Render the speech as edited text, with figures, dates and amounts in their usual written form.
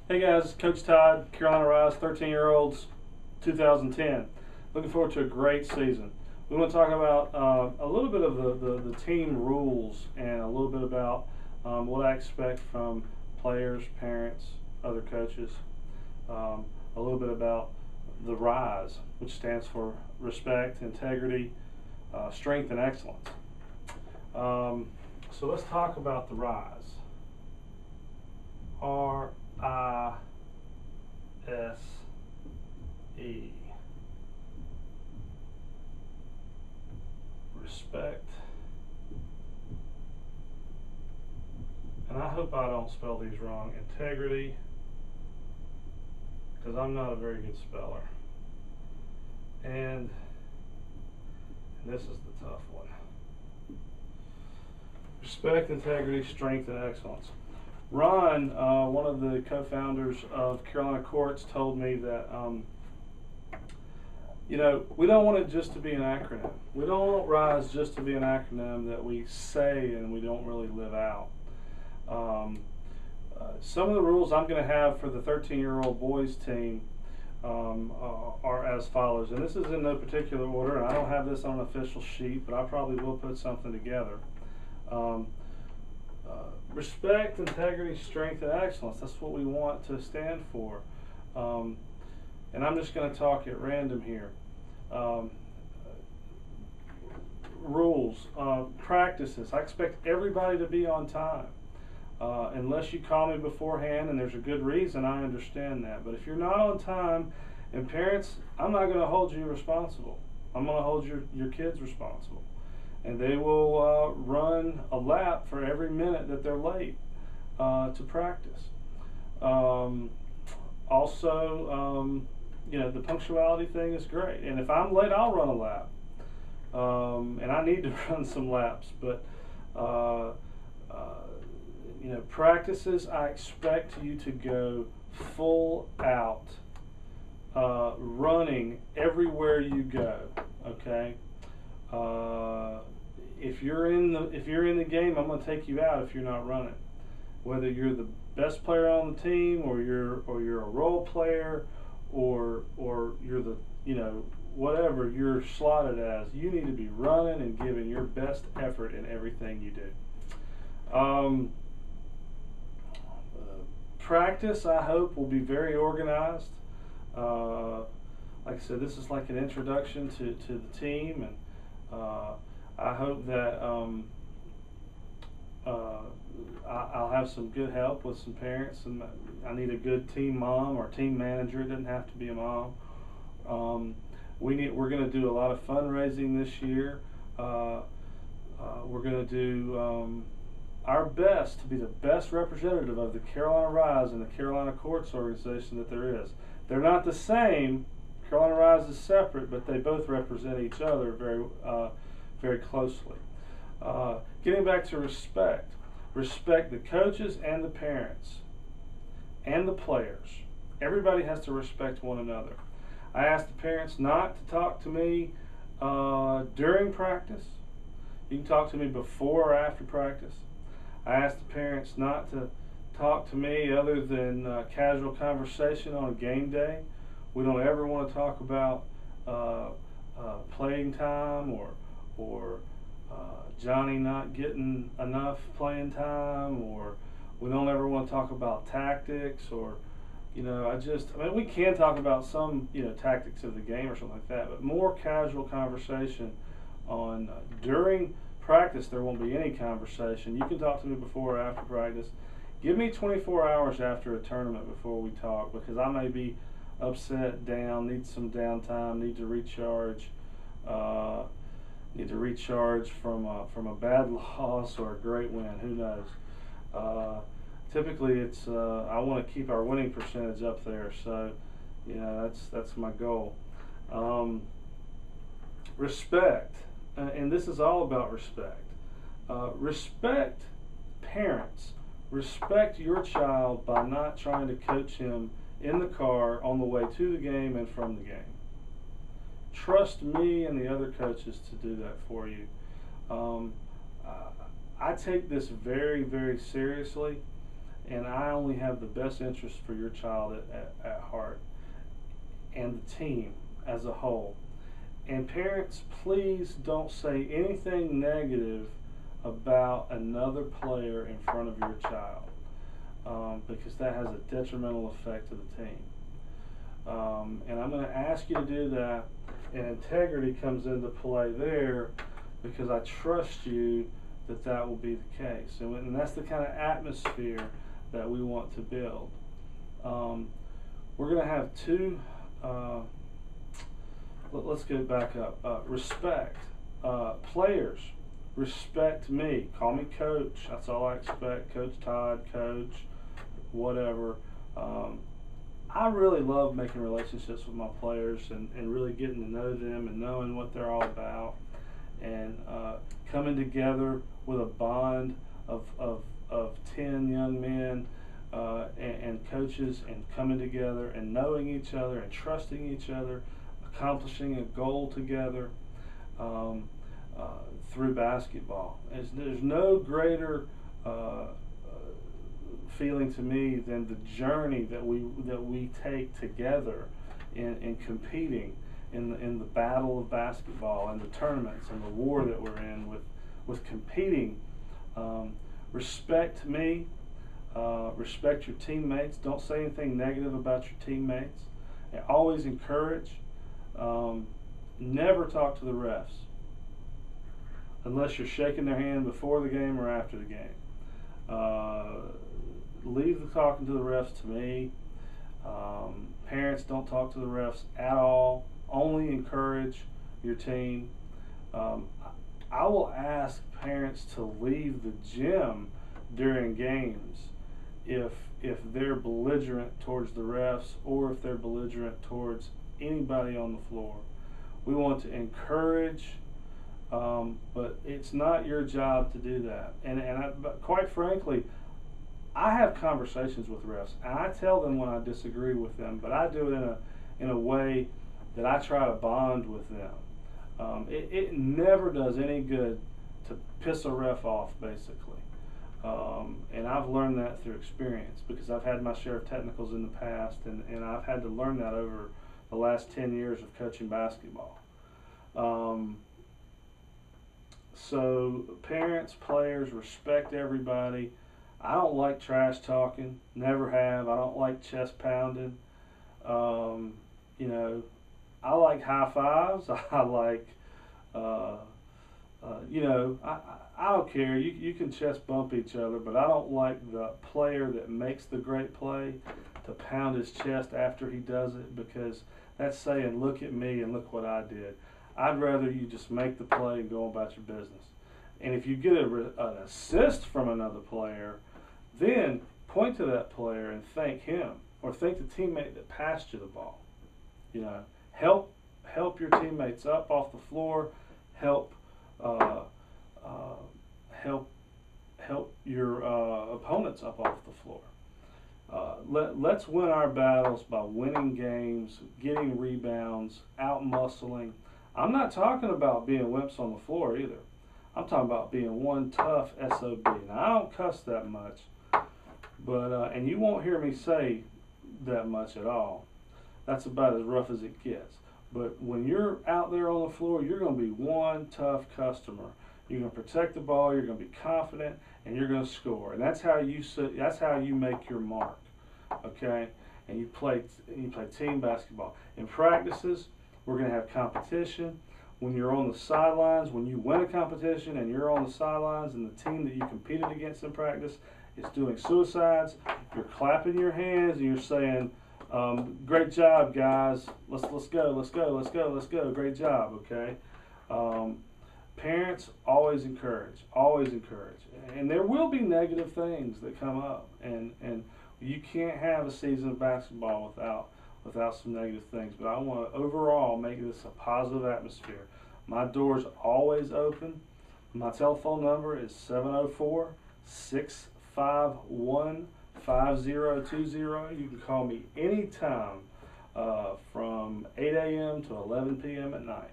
Hey guys, it's Coach Todd, Carolina Rise, 13-year-olds, 2010. Looking forward to a great season. We want to talk about a little bit of the team rules and a little bit about what I expect from players, parents, other coaches. A little bit about the RISE, which stands for Respect, Integrity, Strength, and Excellence. So let's talk about the RISE. R-I-S-E. Respect. And I hope I don't spell these wrong. Integrity, because I'm not a very good speller. And this is the tough one. Respect, integrity, strength, and excellence. Ron, one of the co-founders of Carolina Courts, told me that we don't want it just to be an acronym. We don't want RISE just to be an acronym that we say and we don't really live out. Some of the rules I'm going to have for the 13-year-old boys team are as follows, and this is in no particular order, and I don't have this on an official sheet, but I probably will put something together. Respect, integrity, strength, and excellence. That's what we want to stand for. And I'm just going to talk at random here. Rules, practices. I expect everybody to be on time. Unless you call me beforehand and there's a good reason, I understand that. But if you're not on time, and parents, I'm not going to hold you responsible. I'm going to hold your kids responsible. And they will run a lap for every minute that they're late to practice. Also, the punctuality thing is great. And if I'm late, I'll run a lap. And I need to run some laps. But, practices, I expect you to go full out, running everywhere you go, okay? If you're in the game, I'm going to take you out if you're not running. Whether you're the best player on the team, or you're a role player, or you're the whatever you're slotted as, you need to be running and giving your best effort in everything you do. Practice, I hope, will be very organized. Like I said, this is like an introduction to the team, and I hope that I'll have some good help with some parents, and I need a good team mom or team manager. It doesn't have to be a mom. We're going to do a lot of fundraising this year. We're going to do our best to be the best representative of the Carolina Rise and the Carolina Courts organization that there is. They're not the same. Carolina Rise is separate, but they both represent each other very closely. Getting back to respect. Respect the coaches and the parents and the players. Everybody has to respect one another. I ask the parents not to talk to me during practice. You can talk to me before or after practice. I ask the parents not to talk to me other than casual conversation on a game day. We don't ever want to talk about playing time or Johnny not getting enough playing time, or we don't ever want to talk about tactics, or we can talk about some tactics of the game or something like that, but more casual conversation on during practice. There won't be any conversation. You can talk to me before or after practice. Give me 24 hours after a tournament before we talk, because I may be upset, down, need some downtime, need to recharge from a bad loss or a great win. Who knows? Typically, it's I want to keep our winning percentage up there, so that's my goal. Respect, and this is all about respect. Respect parents. Respect your child by not trying to coach him in the car on the way to the game and from the game. Trust me and the other coaches to do that for you. I take this very, very seriously, and I only have the best interest for your child at heart and the team as a whole. And parents, please don't say anything negative about another player in front of your child, because that has a detrimental effect to the team. And I'm going to ask you to do that, and integrity comes into play there, because I trust you that that will be the case. And that's the kind of atmosphere that we want to build. We're going to have two, let's get back up. Respect. Players, respect me. Call me coach. That's all I expect. Coach Todd, coach, whatever. I really love making relationships with my players and really getting to know them and knowing what they're all about, and coming together with a bond of 10 young men and coaches, and coming together and knowing each other and trusting each other, accomplishing a goal together through basketball. There's no greater feeling to me than the journey that we take together in competing in the battle of basketball and the tournaments and the war that we're in with competing. Respect me, respect your teammates. Don't say anything negative about your teammates, and always encourage. Never talk to the refs unless you're shaking their hand before the game or after the game. Leave the talking to the refs to me. Parents, don't talk to the refs at all. Only encourage your team. I will ask parents to leave the gym during games if they're belligerent towards the refs, or if they're belligerent towards anybody on the floor. We want to encourage, but it's not your job to do that. But quite frankly, I have conversations with refs, and I tell them when I disagree with them, but I do it in a way that I try to bond with them. It never does any good to piss a ref off, basically. And I've learned that through experience, because I've had my share of technicals in the past, and I've had to learn that over the last 10 years of coaching basketball. So parents, players, respect everybody. I don't like trash talking, never have. I don't like chest pounding. I like high fives. I like, I don't care. You can chest bump each other, but I don't like the player that makes the great play to pound his chest after he does it, because that's saying, look at me and look what I did. I'd rather you just make the play and go about your business. And if you get an assist from another player, then point to that player and thank him, or thank the teammate that passed you the ball. Help your teammates up off the floor. Help your opponents up off the floor. Let's win our battles by winning games, getting rebounds, out-muscling. I'm not talking about being wimps on the floor either. I'm talking about being one tough SOB. Now, I don't cuss that much, but and you won't hear me say that much at all. That's about as rough as it gets. But when you're out there on the floor, you're going to be one tough customer. You're going to protect the ball. You're going to be confident, and you're going to score. And that's how you make your mark. Okay? And you play team basketball. In practices, we're going to have competition. When you're on the sidelines, when you win a competition and you're on the sidelines, and the team that you competed against in practice is doing suicides, you're clapping your hands and you're saying, great job, guys. Let's go. Great job, okay? Parents, always encourage. And there will be negative things that come up, and you can't have a season of basketball without some negative things. But I want to overall make this a positive atmosphere. My door's always open. My telephone number is 704-651-5020. You can call me anytime from 8 a.m. to 11 p.m. at night.